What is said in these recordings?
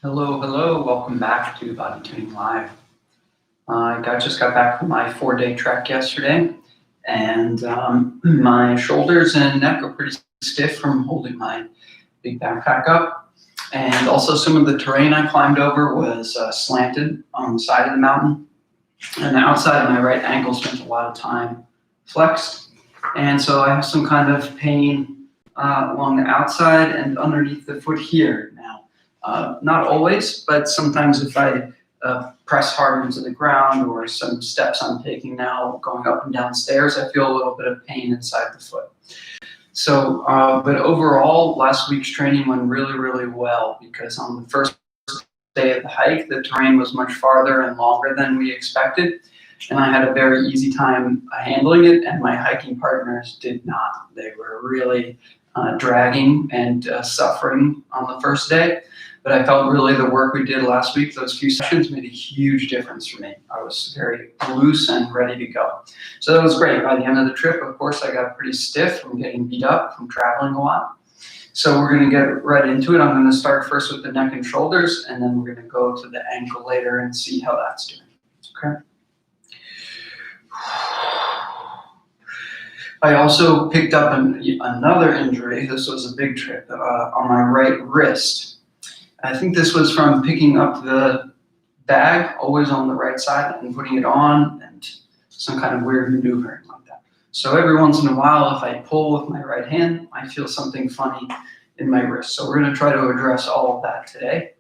Hello, hello. Welcome back to Body Tuning Live. I just got back from my 4-day trek yesterday, and my shoulders and neck are pretty stiff from holding my big backpack up. And also some of the terrain I climbed over was slanted on the side of the mountain, and the outside of my right ankle spent a lot of time flexed. And so I have some kind of pain along the outside and underneath the foot here now. Not always, but sometimes if I press hard into the ground or some steps I'm taking now going up and down stairs, I feel a little bit of pain inside the foot. So, but overall, last week's training went really, really well because on the first day of the hike, the terrain was much farther and longer than we expected. And I had a very easy time handling it, and my hiking partners did not. They were really dragging and suffering on the first day. But I felt really the work we did last week, those few sessions, made a huge difference for me. I was very loose and ready to go. So that was great. By the end of the trip, of course, I got pretty stiff from getting beat up from traveling a lot. So we're going to get right into it. I'm going to start first with the neck and shoulders, and then we're going to go to the ankle later and see how that's doing. Okay. I also picked up another injury. This was a big trip on my right wrist. I think this was from picking up the bag, always on the right side, and putting it on, and some kind of weird maneuvering like that. So every once in a while, if I pull with my right hand, I feel something funny in my wrist. So we're going to try to address all of that today.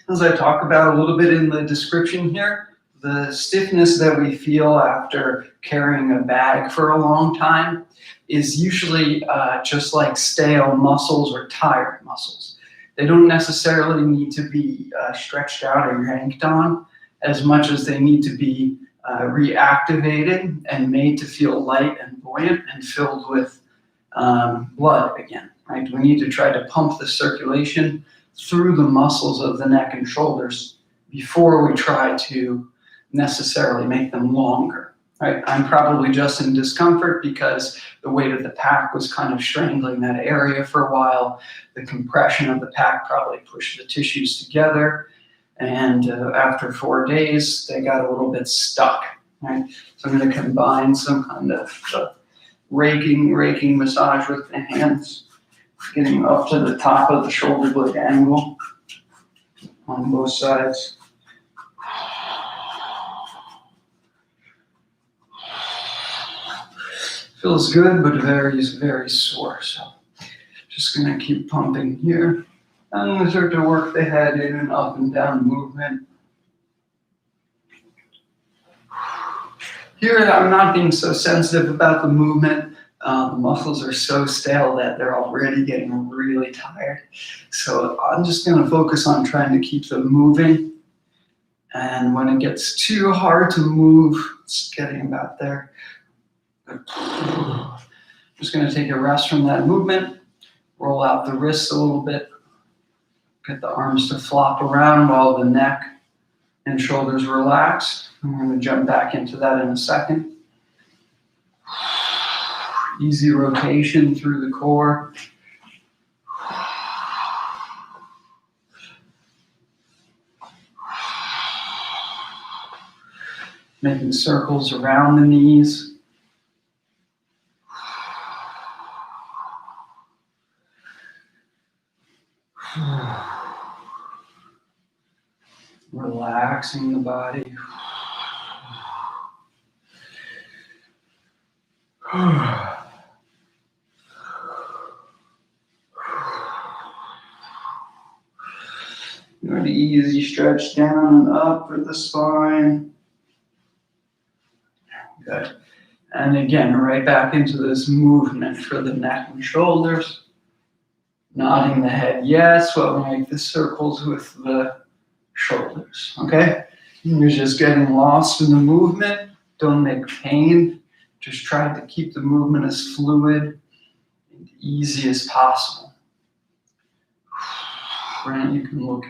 As I talk about a little bit in the description here, the stiffness that we feel after carrying a bag for a long time is usually just like stale muscles or tired muscles. They don't necessarily need to be stretched out or yanked on as much as they need to be reactivated and made to feel light and buoyant and filled with blood again, right? We need to try to pump the circulation through the muscles of the neck and shoulders before we try to necessarily make them longer, right? I'm probably just in discomfort because the weight of the pack was kind of strangling that area for a while. The compression of the pack probably pushed the tissues together, and after 4 days, they got a little bit stuck, right? So I'm going to combine some kind of raking massage with the hands, getting up to the top of the shoulder blade angle on both sides. Feels good, but very, very sore. So just gonna keep pumping here. I'm gonna start to work the head in and up and down movement. Here, I'm not being so sensitive about the movement. The muscles are so stale that they're already getting really tired. So I'm just going to focus on trying to keep them moving. And when it gets too hard to move, it's getting about there. Just going to take a rest from that movement, roll out the wrists a little bit, get the arms to flop around while the neck and shoulders relax. And we're going to jump back into that in a second. Easy rotation through the core. Making circles around the knees. Relaxing the body. Good easy stretch down and up for the spine. Good. And again, right back into this movement for the neck and shoulders. Nodding the head yes while we make the circles with the shoulders, okay? And you're just getting lost in the movement. Don't make pain. Just try to keep the movement as fluid and easy as possible. Right, you can look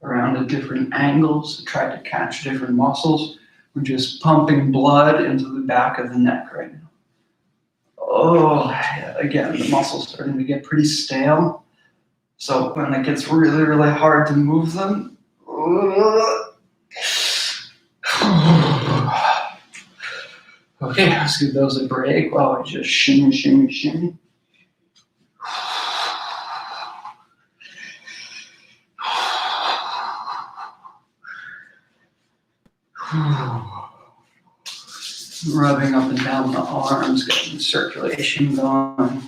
around at different angles to try to catch different muscles. We're just pumping blood into the back of the neck right now. Oh, again, the muscles starting to get pretty stale. So when it gets really, really hard to move them, okay, let's give those a break while we just shimmy, shimmy, shimmy. Rubbing up and down the arms, getting circulation going.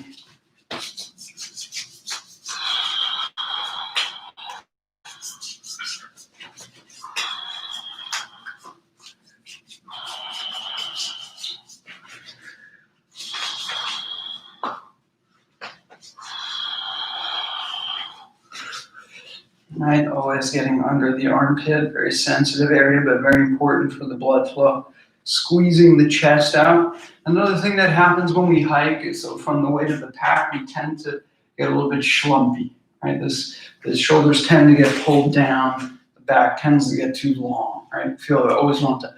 Right, always getting under the armpit, very sensitive area, but very important for the blood flow. Squeezing the chest out. Another thing that happens when we hike is, so from the weight of the pack, we tend to get a little bit schlumpy, right? The shoulders tend to get pulled down, the back tends to get too long, right? I always want to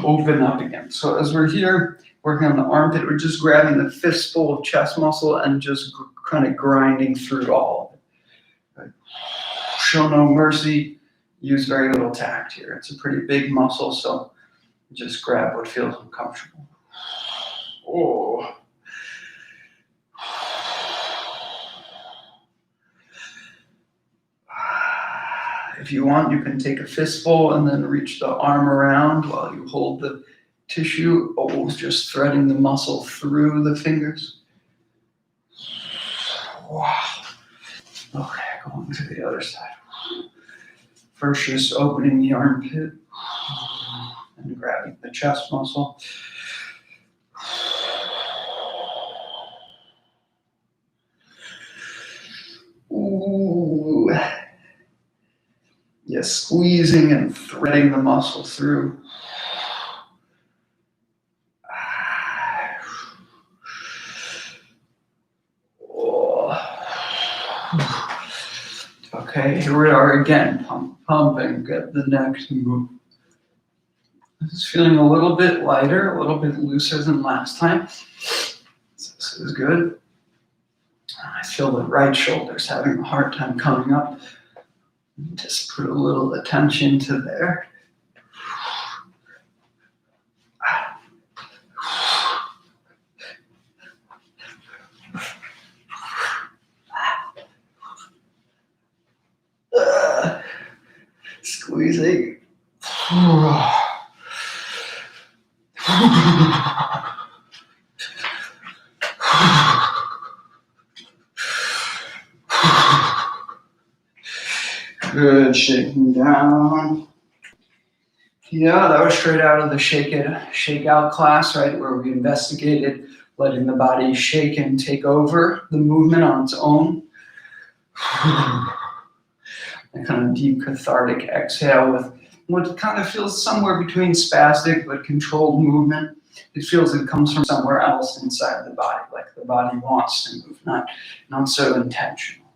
open up again. So as we're here working on the armpit, we're just grabbing the fistful of chest muscle and just kind of grinding through all of it. Right? Show no mercy, use very little tact here. It's a pretty big muscle, so just grab what feels uncomfortable. Oh. If you want, you can take a fistful and then reach the arm around while you hold the tissue, always just threading the muscle through the fingers. Wow. Okay, going to the other side. First, just opening the armpit and grabbing the chest muscle. Ooh. Yes, squeezing and threading the muscle through. Okay, here we are again, pumping, get the neck to move. This is feeling a little bit lighter, a little bit looser than last time. So this is good. I feel the right shoulder's having a hard time coming up. Just put a little attention to there. Squeezing. Good, shaking down. Yeah, that was straight out of the shake out class, right, where we investigated letting the body shake and take over the movement on its own. A kind of deep cathartic exhale with what kind of feels somewhere between spastic but controlled movement. It feels it comes from somewhere else inside the body, like the body wants to move, not so intentional.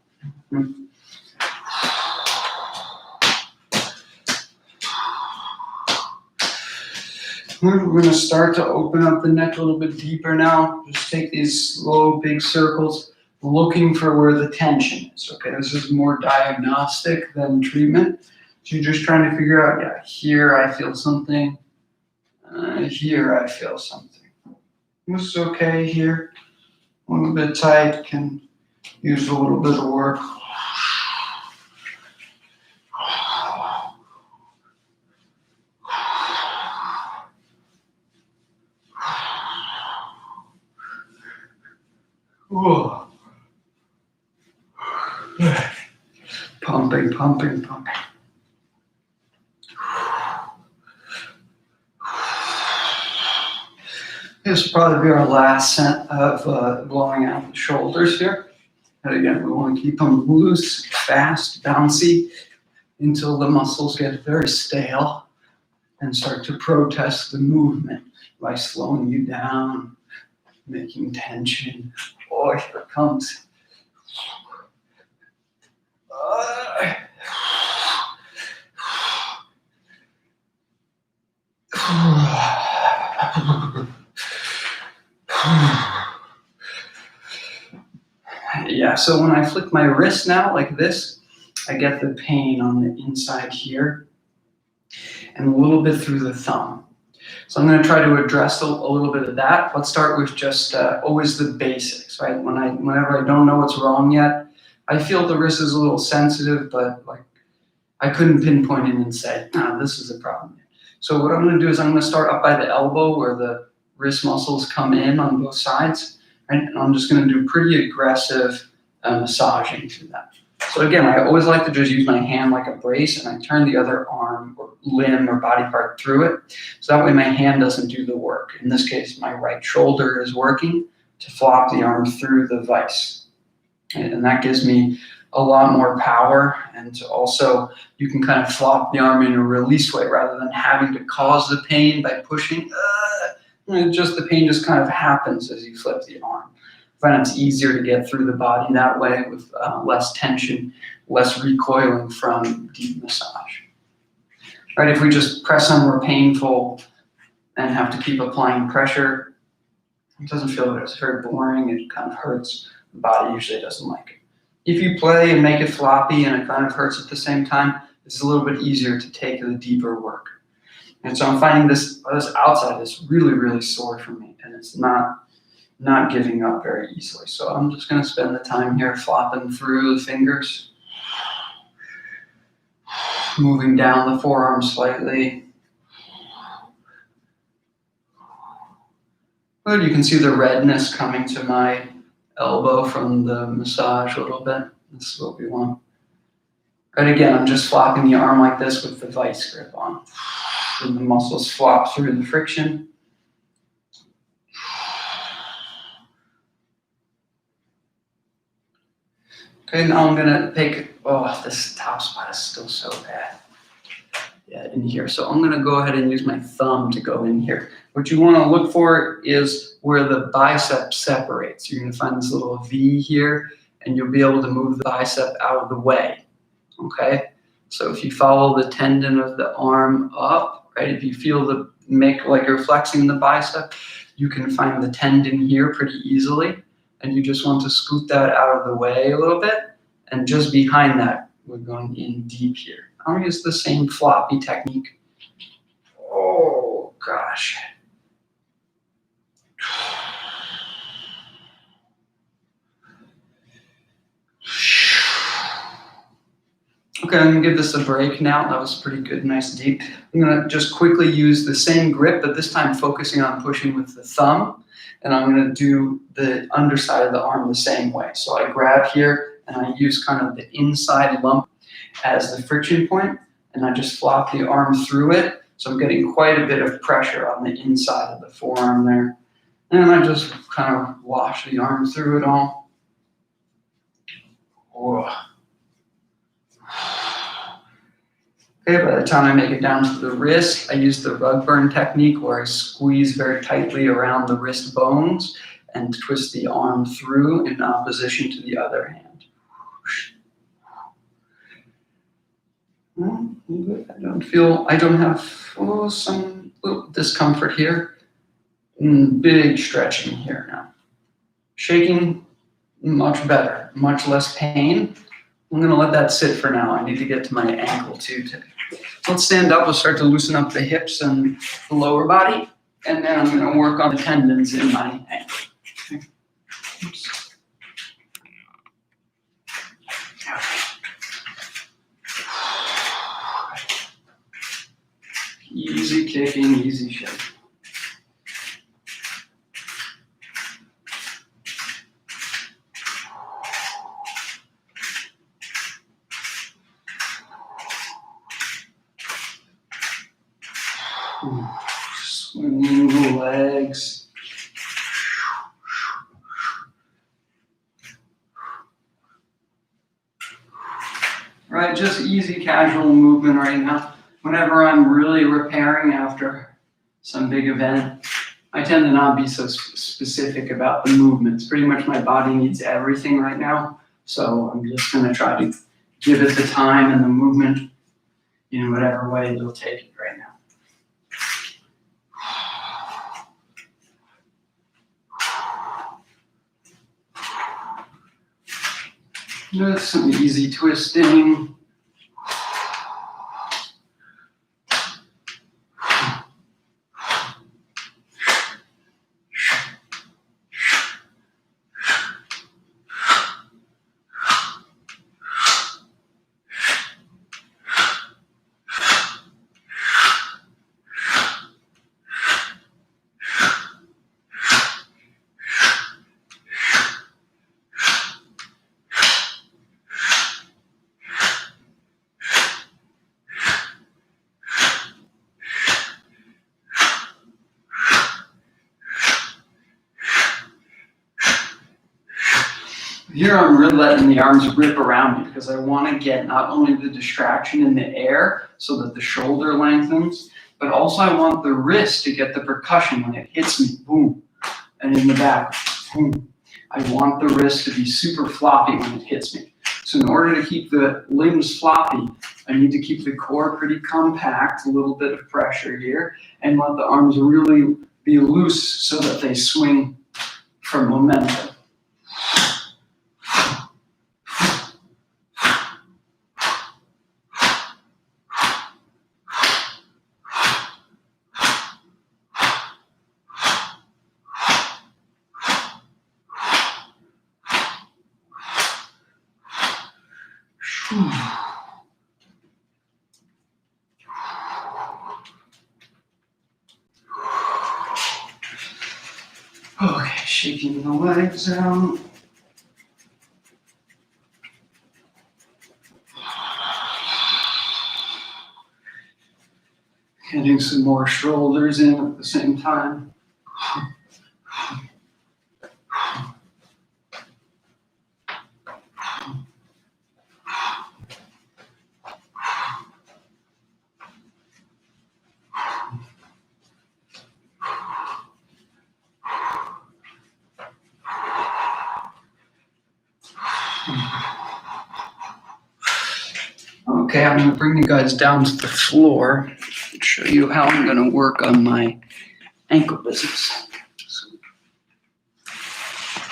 We're going to start to open up the neck a little bit deeper now. Just take these slow, big circles, looking for where the tension is. Okay, this is more diagnostic than treatment. So you're just trying to figure out, yeah, here I feel something, here I feel something. This is okay here. A little bit tight, can use a little bit of work. Whoa. Pumping, pumping, pumping. This will probably be our last set of blowing out the shoulders here. And again, we want to keep them loose, fast, bouncy, until the muscles get very stale and start to protest the movement by slowing you down, making tension. Oh, here it comes. Yeah, so when I flick my wrist now like this, I get the pain on the inside here and a little bit through the thumb. So I'm going to try to address a little bit of that. Let's start with just always the basics, right? Whenever I don't know what's wrong yet, I feel the wrist is a little sensitive, but like I couldn't pinpoint it and say, no, this is a problem. So what I'm going to do is I'm going to start up by the elbow where the wrist muscles come in on both sides, right? And I'm just going to do pretty aggressive massaging through that. So again, I always like to just use my hand like a brace, and I turn the other arm or limb or body part through it. So that way my hand doesn't do the work. In this case, my right shoulder is working to flop the arm through the vise. And that gives me a lot more power. And also you can kind of flop the arm in a release way rather than having to cause the pain by pushing. The pain just kind of happens as you flip the arm. I find it's easier to get through the body that way with less tension, less recoiling from deep massage. Right, if we just press somewhere painful and have to keep applying pressure, it doesn't feel good. It's very boring. It kind of hurts. The body usually doesn't like it. If you play and make it floppy and it kind of hurts at the same time, it's a little bit easier to take the deeper work. And so I'm finding this outside is really, really sore for me, and it's not giving up very easily. So I'm just going to spend the time here flopping through the fingers, moving down the forearm slightly. Good, you can see the redness coming to my elbow from the massage a little bit. This is what we want. And again, I'm just flopping the arm like this with the vice grip on. And the muscles flop through the friction. Okay, now I'm gonna take, this top spot is still so bad. Yeah, in here. So I'm gonna go ahead and use my thumb to go in here. What you wanna look for is where the bicep separates. You're gonna find this little V here, and you'll be able to move the bicep out of the way, okay? So if you follow the tendon of the arm up, right, if you feel make like you're flexing the bicep, you can find the tendon here pretty easily. And you just want to scoot that out of the way a little bit. And just behind that, we're going in deep here. I'll use the same floppy technique. Oh, gosh. Okay, I'm gonna give this a break now. That was pretty good, nice deep. I'm gonna just quickly use the same grip, but this time focusing on pushing with the thumb. And I'm gonna do the underside of the arm the same way. So I grab here and I use kind of the inside lump as the friction point, and I just flop the arm through it. So I'm getting quite a bit of pressure on the inside of the forearm there. And I just kind of wash the arm through it all. Oh. Okay, by the time I make it down to the wrist, I use the rug burn technique where I squeeze very tightly around the wrist bones and twist the arm through in opposition to the other hand. I don't have some little discomfort here. Big stretching here now. Shaking, much better, much less pain. I'm gonna let that sit for now. I need to get to my ankle too today. Let's stand up, we'll start to loosen up the hips and the lower body, and then I'm gonna work on the tendons in my ankle. Oops. Easy kicking, easy shaking. Swinging the legs. Right, just easy casual movement right now. Whenever I'm really repairing after some big event, I tend to not be so specific about the movements. Pretty much my body needs everything right now. So I'm just gonna try to give it the time and the movement in whatever way it'll take it right now. With some easy twisting. Here I'm really letting the arms rip around me because I want to get not only the distraction in the air so that the shoulder lengthens, but also I want the wrist to get the percussion when it hits me, boom, and in the back, boom. I want the wrist to be super floppy when it hits me. So in order to keep the limbs floppy, I need to keep the core pretty compact, a little bit of pressure here, and let the arms really be loose so that they swing for momentum. Okay, shaking the legs out. Getting some more shoulders in at the same time. Okay, I'm going to bring you guys down to the floor and show you how I'm going to work on my ankle business. So,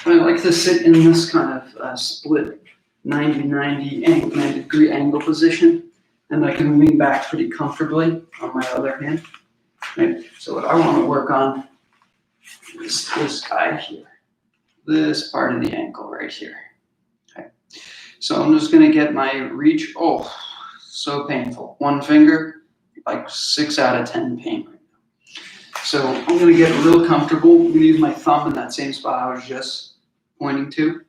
I like to sit in this kind of split 90 degree angle position, and I can lean back pretty comfortably on my other hand. Right? So what I want to work on is this guy here, this part of the ankle right here. Okay. So I'm just going to get my reach. Oh, so painful. One finger, like 6 out of 10 pain right now. So I'm going to get real comfortable. I'm going to use my thumb in that same spot I was just pointing to.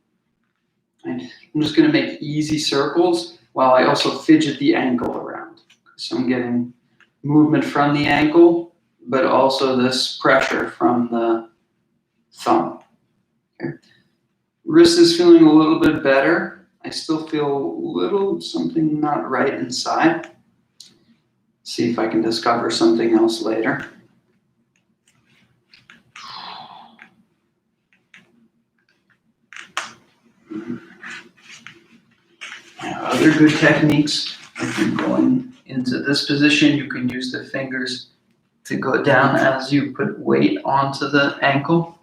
And I'm just going to make easy circles while I also fidget the ankle around. So I'm getting movement from the ankle, but also this pressure from the thumb. Okay. Wrist is feeling a little bit better. I still feel something not right inside. See if I can discover something else later. Other good techniques, if you're going into this position, you can use the fingers to go down as you put weight onto the ankle.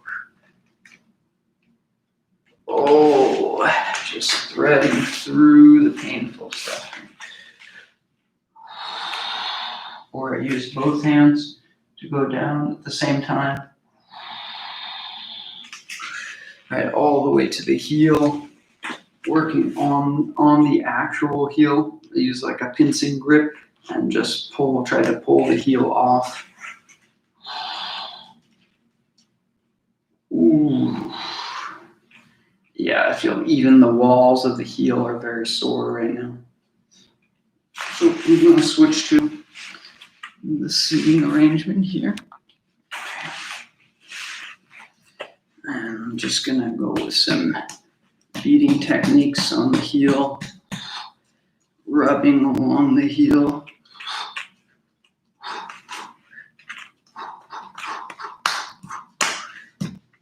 Oh, just threading through the painful stuff. Or I use both hands to go down at the same time. Right, all the way to the heel, working on the actual heel. I use like a pincing grip and just try to pull the heel off. Ooh. Yeah, I feel even the walls of the heel are very sore right now. So I'm going to switch to the seating arrangement here. And I'm just going to go with some beating techniques on the heel, rubbing along the heel.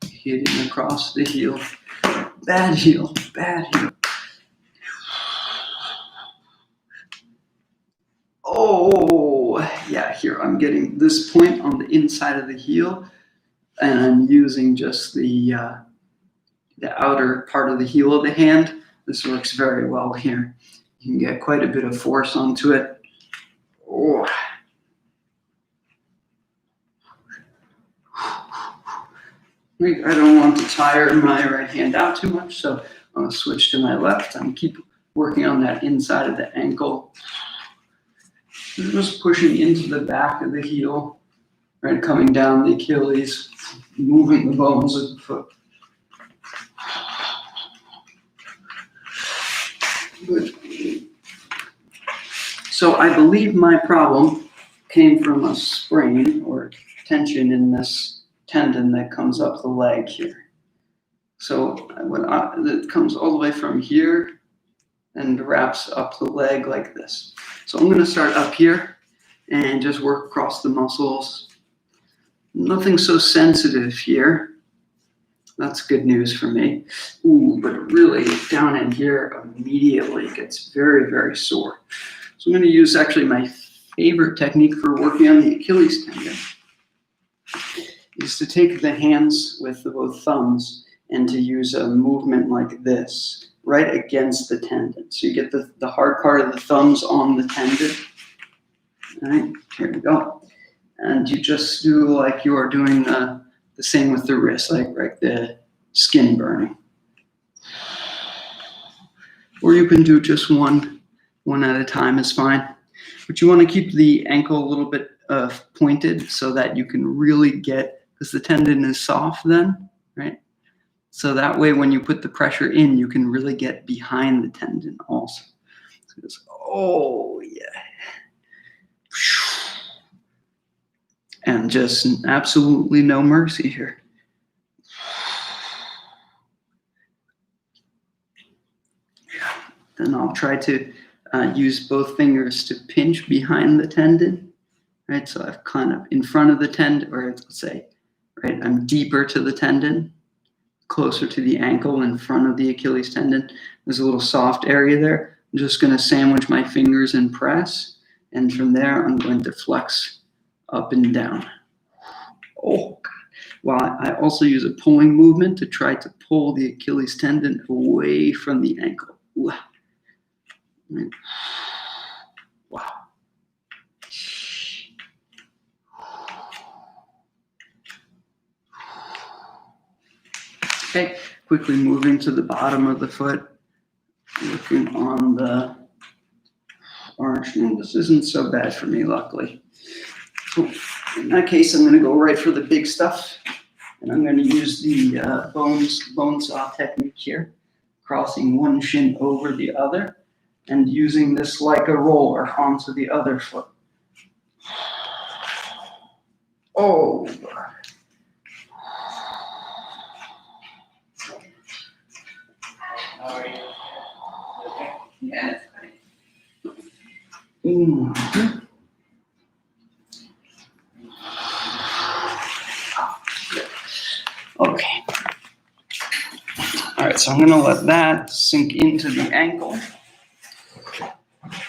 Hitting across the heel. Bad heel, bad heel. Oh, yeah, here I'm getting this point on the inside of the heel, and I'm using just the outer part of the heel of the hand this works very well here. You can get quite a bit of force onto it. Oh. I don't want to tire my right hand out too much, so I'm going to switch to my left and keep working on that inside of the ankle. Just pushing into the back of the heel, right, coming down the Achilles, moving the bones of the foot. Good. So I believe my problem came from a sprain or tension in this tendon that comes up the leg here. So it comes all the way from here and wraps up the leg like this. So I'm going to start up here and just work across the muscles. Nothing so sensitive here. That's good news for me. Ooh, but really down in here immediately gets very, very sore. So I'm going to use actually my favorite technique for working on the Achilles tendon is to take the hands with both thumbs and to use a movement like this right against the tendon. So you get the hard part of the thumbs on the tendon. All right, here we go. And you just do like you are doing the same with the wrist, like the skin burning. Or you can do just one at a time is fine. But you want to keep the ankle a little bit pointed so that you can really get, because the tendon is soft then, right? So that way when you put the pressure in, you can really get behind the tendon also. So just, oh yeah. And just absolutely no mercy here. Then I'll try to use both fingers to pinch behind the tendon, right? So I've kind of in front of the tendon, or let's say, right, I'm deeper to the tendon, closer to the ankle in front of the Achilles tendon. There's a little soft area there. I'm just going to sandwich my fingers and press. And from there, I'm going to flex up and down. Oh, God. Well, I also use a pulling movement to try to pull the Achilles tendon away from the ankle. Wow. Wow. Okay, quickly moving to the bottom of the foot, looking on the arch. This isn't so bad for me, luckily. So in that case, I'm going to go right for the big stuff, and I'm going to use the bone saw technique here, crossing one shin over the other, and using this like a roller onto the other foot. Oh, God. Yeah. Mm-hmm. Okay. All right, so I'm going to let that sink into the ankle.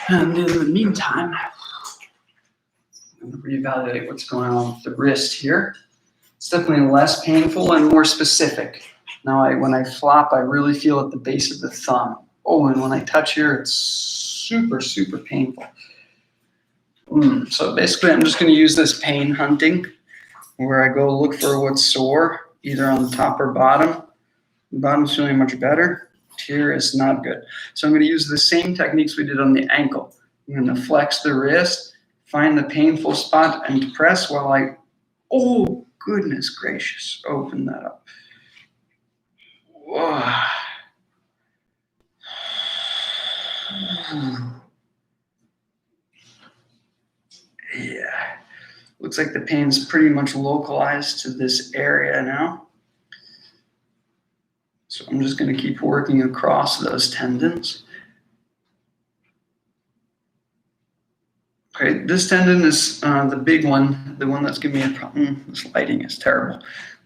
And in the meantime, I'm going to reevaluate what's going on with the wrist here. It's definitely less painful and more specific. Now, when I flop, I really feel at the base of the thumb. Oh, and when I touch here, it's super, super painful. So basically, I'm just going to use this pain hunting, where I go look for what's sore, either on the top or bottom. The bottom's feeling much better. Here is not good. So I'm going to use the same techniques we did on the ankle. I'm going to flex the wrist, find the painful spot, and press while I, oh, goodness gracious, open that up. Whoa. Yeah, looks like the pain's pretty much localized to this area now. So I'm just going to keep working across those tendons. Okay, this tendon is the big one, the one that's giving me a problem. This lighting is terrible.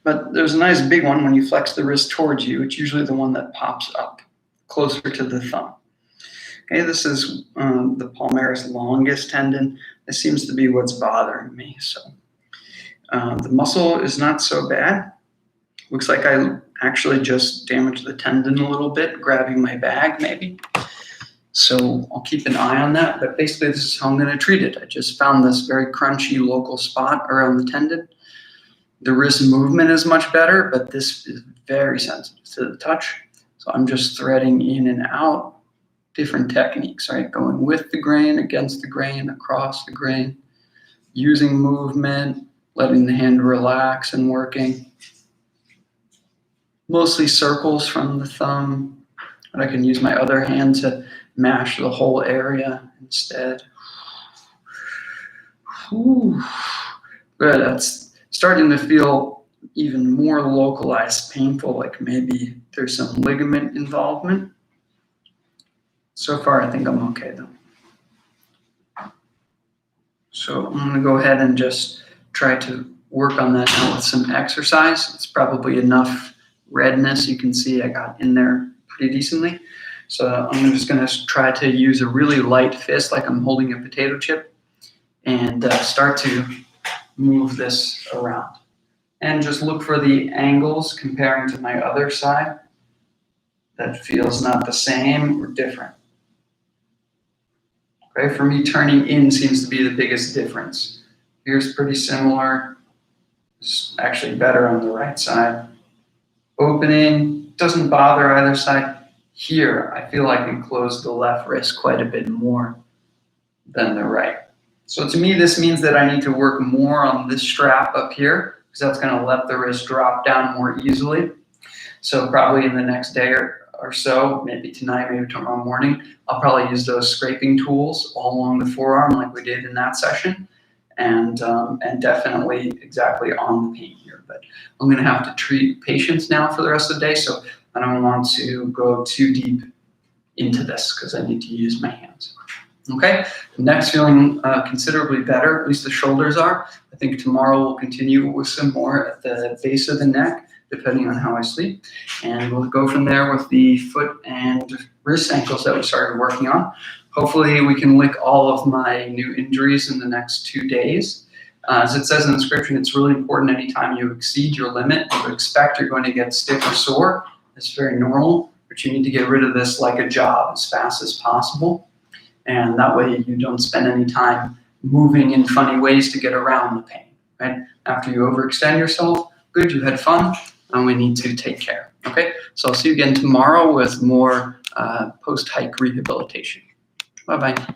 But there's a nice big one when you flex the wrist towards you. It's usually the one that pops up closer to the thumb. Okay, this is the palmaris longus tendon. This seems to be what's bothering me. So the muscle is not so bad. Looks like I actually just damaged the tendon a little bit, grabbing my bag maybe. So I'll keep an eye on that, but basically this is how I'm gonna treat it. I just found this very crunchy local spot around the tendon. The wrist movement is much better, but this is very sensitive to the touch. So I'm just threading in and out different techniques, right? Going with the grain, against the grain, across the grain, using movement, letting the hand relax and working. Mostly circles from the thumb, but I can use my other hand to mash the whole area instead. Ooh. Good, that's starting to feel even more localized, painful, like maybe there's some ligament involvement. So far, I think I'm okay though. So I'm gonna go ahead and just try to work on that now with some exercise. It's probably enough redness. You can see I got in there pretty decently. So I'm just gonna try to use a really light fist, like I'm holding a potato chip, and start to move this around. And just look for the angles comparing to my other side that feels not the same or different. Okay, for me, turning in seems to be the biggest difference. Here's pretty similar. It's actually better on the right side. Opening, doesn't bother either side. Here, I feel I can close the left wrist quite a bit more than the right. So to me, this means that I need to work more on this strap up here, because that's gonna let the wrist drop down more easily. So probably in the next day or so, maybe tonight, maybe tomorrow morning, I'll probably use those scraping tools all along the forearm like we did in that session, and definitely exactly on the pain here. But I'm gonna have to treat patients now for the rest of the day, so I don't want to go too deep into this because I need to use my hands. Okay, neck's feeling considerably better, at least the shoulders are. I think tomorrow we'll continue with some more at the base of the neck, depending on how I sleep. And we'll go from there with the foot and wrist ankles that we started working on. Hopefully we can lick all of my new injuries in the next 2 days. As it says in the description, it's really important anytime you exceed your limit, you expect you're going to get stiff or sore. It's very normal, but you need to get rid of this like a job as fast as possible. And that way you don't spend any time moving in funny ways to get around the pain, right? After you overextend yourself, good, you had fun, and we need to take care, okay? So I'll see you again tomorrow with more post-hike rehabilitation. Bye-bye.